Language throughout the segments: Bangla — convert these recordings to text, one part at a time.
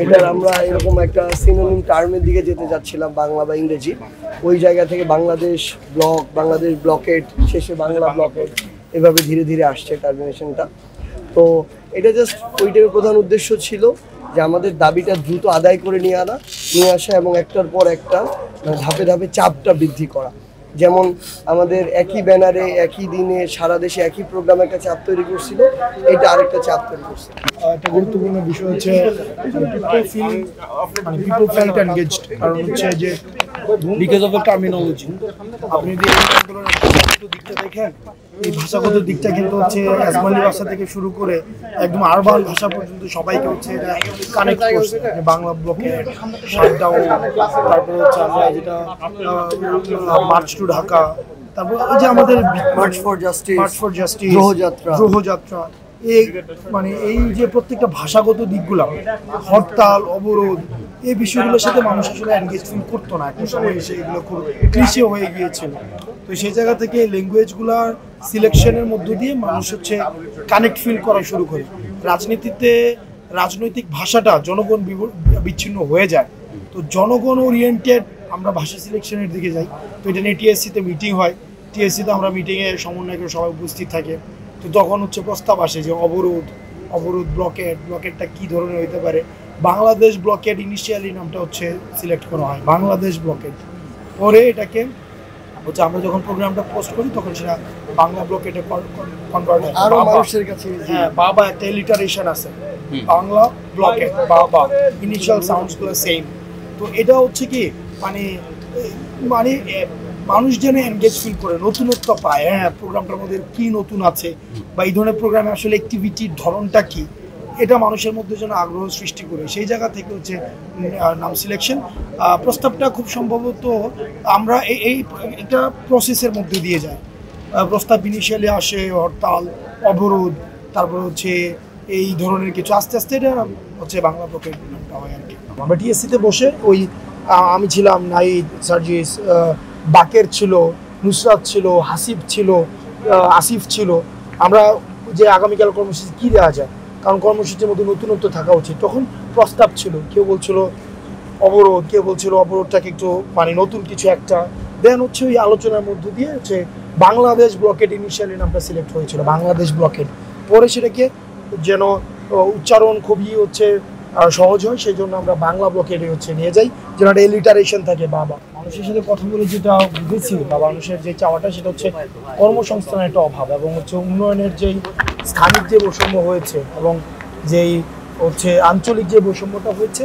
এটার আমরা এরকম একটা সিনোনিম টার্মের দিকে যেতে যাচ্ছিলাম, বাংলা বা ইংরেজি। ওই জায়গা থেকে বাংলাদেশ ব্লক, বাংলাদেশ ব্লকেট, শেষে বাংলা ব্লকেট, এভাবে ধীরে ধীরে আসছে টার্মিনেশনটা। তো এটা জাস্ট ওইটার প্রধান উদ্দেশ্য ছিল যে আমাদের দাবিটা দ্রুত আদায় করে নিয়ে আসা এবং একটার পর একটা ধাপে ধাপে চাপটা বৃদ্ধি করা। যেমন আমাদের একই ব্যানারে একই দিনে সারা দেশে একই প্রোগ্রাম একটা চাপ তৈরি করছিল, এটা আরেকটা চাপ তৈরি করছে। একটা গুরুত্বপূর্ণ বিষয় হচ্ছে পিপল ফেল্ট এনগেজড, কারণ হচ্ছে যে বিকজ অফ দ্য টার্মিনোলজি। আপনি যদি এই আন্দোলনের ভাষাগত দিকটা দেখেন, এই ভাষাগত দিকটা কিন্তু হচ্ছে আসমানি ভাষা থেকে শুরু করে একদম আরবান ভাষা পর্যন্ত সবাইকে হচ্ছে এটা কানেক্ট করছে। বাংলা ব্লকে শাটডাউন, তারপরে হচ্ছে আমরা যেটা মার্চ টু ঢাকা, তারপর এই যে আমাদের মার্চ ফর জাস্টিস, গ্রহযাত্রা, এই মানে এই যে প্রত্যেকটা ভাষাগত দিকগুলো, হরতাল, অবরোধ, এই বিষয়গুলোর সাথে মানুষ আসলে এনগেজ ফিল করতো না। একটা সময় এসে এগুলো খুব ক্লিশে হয়ে গিয়েছিল। তো সেই জায়গা থেকে ল্যাঙ্গুয়েজগুলার সিলেকশনের মধ্য দিয়ে মানুষ হচ্ছে কানেক্ট ফিল করা শুরু করে। রাজনীতিতে রাজনৈতিক ভাষাটা জনগণ বিচ্ছিন্ন হয়ে যায়। তো জনগণ ওরিয়েন্টেড আমরা ভাষা সিলেকশনের দিকে যাই। তো এটা নিয়ে টিএসসিতে মিটিং হয়, টিএসসিতে আমরা মিটিংয়ে সমন্বয়কের সবাই উপস্থিত থাকে। তো তখন হচ্ছে প্রস্তাব আসে যে অবরোধ ব্লকেটটা কী ধরনের হইতে পারে। বাংলাদেশ ব্লকেট ইনিশিয়ালি নামটা হচ্ছে সিলেক্ট করা হয়, বাংলাদেশ ব্লকেট। পরে এটাকে হচ্ছে আমরা যখন প্রোগ্রামটা পোস্ট করি তখন সেটা বাংলা ব্লকেটে কনভার্ট হয়। আরো মানুষের কাছে হ্যাঁ, বাবা একটা এলিটারেশন আছে, বাংলা ব্লকেট, বাবা, ইনিশিয়াল সাউন্ডসগুলো সেম। তো এটা হচ্ছে কি মানে মানে মানুষ যেন এনগেজ ফিল করে, নতুনত্ব পায়। হ্যাঁ, প্রোগ্রামটার মধ্যে কি নতুন আছে বা এই ধরনের প্রোগ্রামে আসলে অ্যাক্টিভিটির ধরনটা কি, এটা মানুষের মধ্যে যেন আগ্রহ সৃষ্টি করে। সেই জায়গা থেকে হচ্ছে নাম সিলেকশন প্রস্তাবটা খুব সম্ভবত আমরা এই একটা প্রসেসের মধ্যে দিয়ে যাই। প্রস্তাব ইনিশিয়ালি আসে হরতাল, অবরোধ, তারপর হচ্ছে এই ধরনের কিছু, আস্তে আস্তে এটা হচ্ছে বাংলা ব্লকের নামটা হয় আর কি। আমরা টিএসসিতে বসে ওই আমি ছিলাম, নাহিদ, সার্জিস, বাকের ছিল, নুসরাত ছিল, হাসিব ছিল, আসিফ ছিল। আমরা যে আগামীকাল কর্মসূচি কী দেওয়া যায়, কারণ কর্মসূচির মধ্যে নতুনত্ব থাকা উচিত। তখন প্রস্তাব ছিল, কেউ বলছিল অবরোধ, কেউ বলছিল অবরোধটাকে একটু মানে নতুন কিছু একটা। দেন হচ্ছে ওই আলোচনার মধ্য দিয়ে হচ্ছে বাংলাদেশ ব্লকেট ইনিশিয়ালি নামটা সিলেক্ট হয়েছিল, বাংলাদেশ ব্লকেট। পরে সেটাকে যেন উচ্চারণ খুবই হচ্ছে সহজ হয়, সেই জন্য আমরা বাংলা ব্লকেটে হচ্ছে নিয়ে যাই, যেন একটা এলিটারেশন থাকে। বাবা মানুষের সাথে কথা বলে যেটা বুঝেছি বা মানুষের যে চাওয়াটা সেটা হচ্ছে কর্মসংস্থানের একটা অভাব এবং হচ্ছে উন্নয়নের যেই স্থানিক যে বৈষম্য হয়েছে এবং যেই হচ্ছে আঞ্চলিক যে বৈষম্যটা হয়েছে,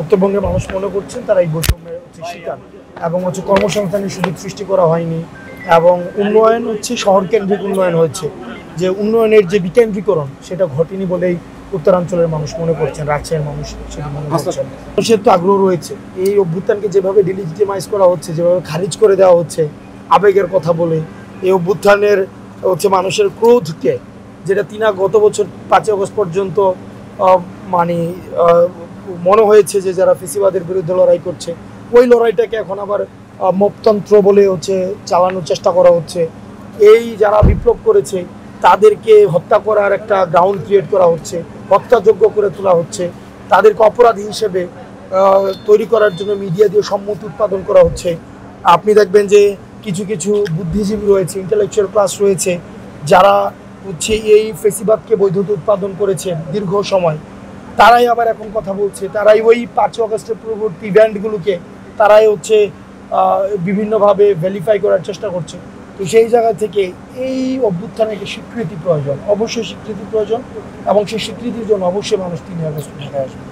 উত্তরবঙ্গের মানুষ মনে করছেন তারা এই বৈষম্যের হচ্ছে শিকার। এবং হচ্ছে কর্মসংস্থানের সুযোগ সৃষ্টি করা হয়নি এবং উন্নয়ন হচ্ছে শহরকেন্দ্রিক উন্নয়ন হয়েছে, যে উন্নয়নের যে বিকেন্দ্রীকরণ সেটা ঘটেনি বলেই উত্তরাঞ্চলের মানুষ মনে করছেন, রাজশাহীর মানুষ সেটা মনে করছেন। মানুষের তো আগ্রহ রয়েছে, এই অভ্যুত্থানকে যেভাবে ডিলিজিটিমাইজ করা হচ্ছে, যেভাবে খারিজ করে দেওয়া হচ্ছে আবেগের কথা বলে, এই অভ্যুত্থানের হচ্ছে মানুষের ক্রোধকে, যেটা গত বছর 5 আগস্ট পর্যন্ত মানে মনে হয়েছে যে যারা ফেসিবাদের বিরুদ্ধে লড়াই করছে, ওই লড়াইটাকে এখন আবার মপতন্ত্র বলে হচ্ছে চালানোর চেষ্টা করা হচ্ছে। এই যারা বিপ্লব করেছে তাদেরকে হত্যা করার একটা গ্রাউন্ড ক্রিয়েট করা হচ্ছে, হত্যাযোগ্য করে তোলা হচ্ছে, তাদেরকে অপরাধী হিসেবে তৈরি করার জন্য মিডিয়া দিয়ে সম্মতি উৎপাদন করা হচ্ছে। আপনি দেখবেন যে কিছু কিছু বুদ্ধিজীবী রয়েছে, ইন্টেলেকচুয়াল ক্লাস রয়েছে, যারা হচ্ছে এই ফেসিবাদকে বৈধতা উৎপাদন করেছে দীর্ঘ সময়, তারাই আবার এখন কথা বলছে, তারাই ওই 5 আগস্টের পূর্ববর্তী ইভেন্টগুলোকে তারাই হচ্ছে বিভিন্নভাবে ভেরিফাই করার চেষ্টা করছে। তো সেই জায়গা থেকে এই অভ্যুত্থানের স্বীকৃতি প্রয়োজন, অবশ্যই স্বীকৃতি প্রয়োজন, এবং সেই স্বীকৃতির জন্য অবশ্যই মানুষ 3 আগস্ট ঢাকায় আসবে।